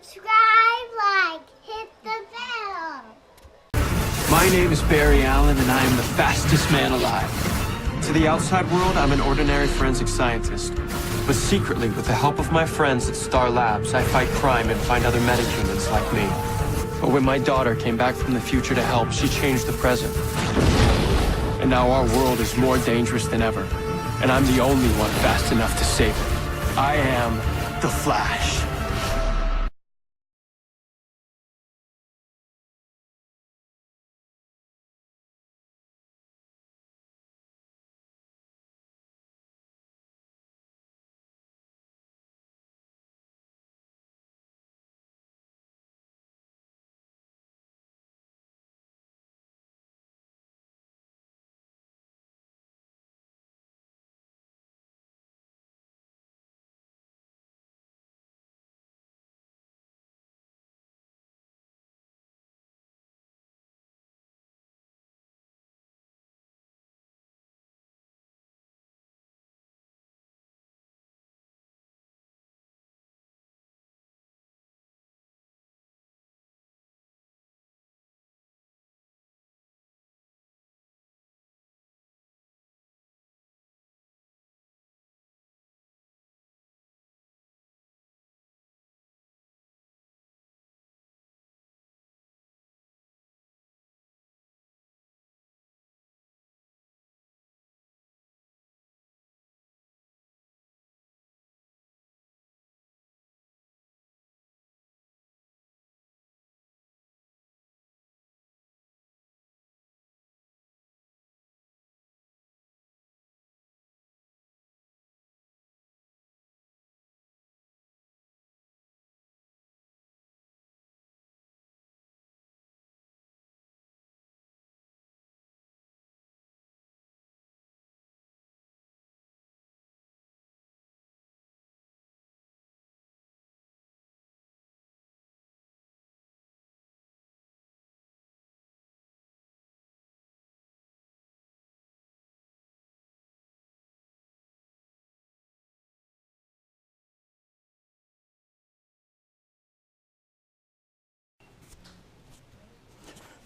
subscribe, hit the bell. My name is Barry Allen, and I am the fastest man alive. To the outside world, I'm an ordinary forensic scientist. But secretly, with the help of my friends at Star Labs, I fight crime and find other metahumans like me. But when my daughter came back from the future to help, she changed the present. And now our world is more dangerous than ever. And I'm the only one fast enough to save it. I am the Flash.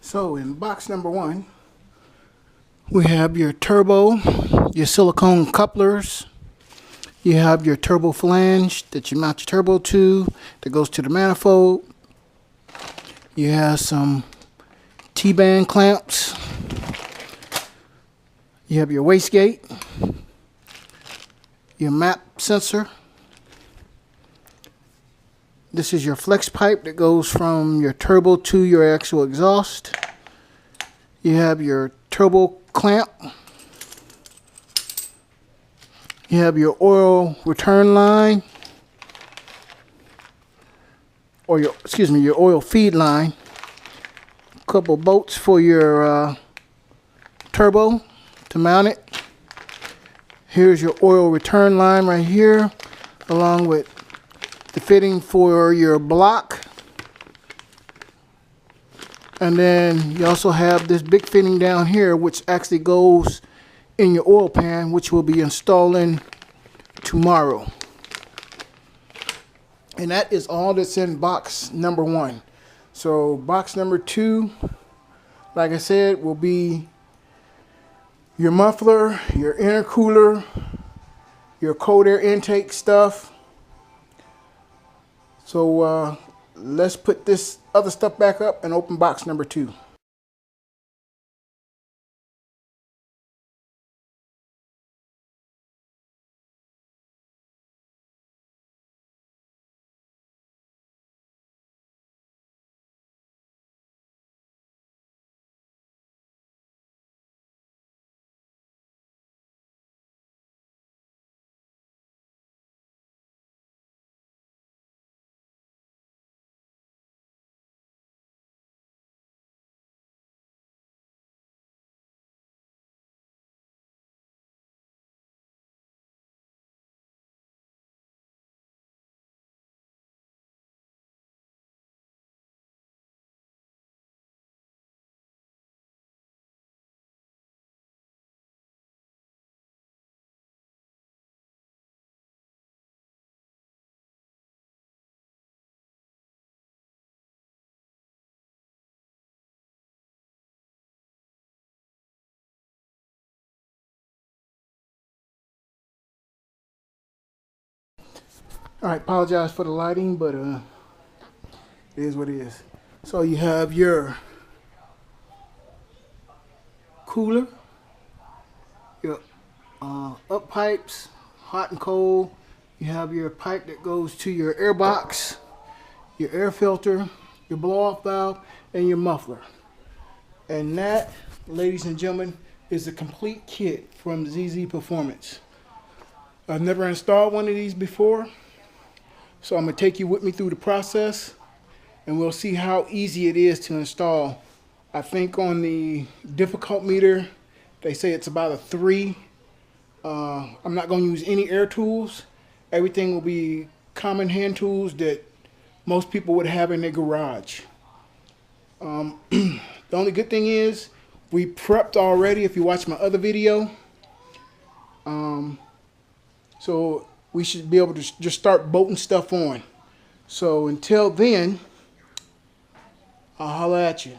So in box number 1, we have your turbo, your silicone couplers. You have your turbo flange that you mount your turbo to that goes to the manifold. You have some T-band clamps. You have your wastegate, your map sensor. This is your flex pipe that goes from your turbo to your actual exhaust. You have your turbo clamp. You have your oil return line, or your oil feed line. A couple bolts for your turbo to mount it. Here's your oil return line right here, along with the fitting for your block. And then you also have this big fitting down here, which actually goes in your oil pan, which we'll be installing tomorrow. And that is all that's in box number 1. So box number 2, like I said, will be your muffler, your intercooler, your cold air intake stuff. So let's put this other stuff back up and open box number 2. All right, apologize for the lighting, but it is what it is. So you have your cooler, your up pipes, hot and cold. You have your pipe that goes to your air box, your air filter, your blow-off valve, and your muffler. And that, ladies and gentlemen, is a complete kit from ZZ Performance. I've never installed one of these before, so I'm going to take you with me through the process, and we'll see how easy it is to install. I think on the difficult meter, they say it's about a 3. I'm not going to use any air tools. Everything will be common hand tools that most people would have in their garage. The only good thing is we prepped already if you watch my other video. So we should be able to just start bolting stuff on. So until then, I'll holler at you.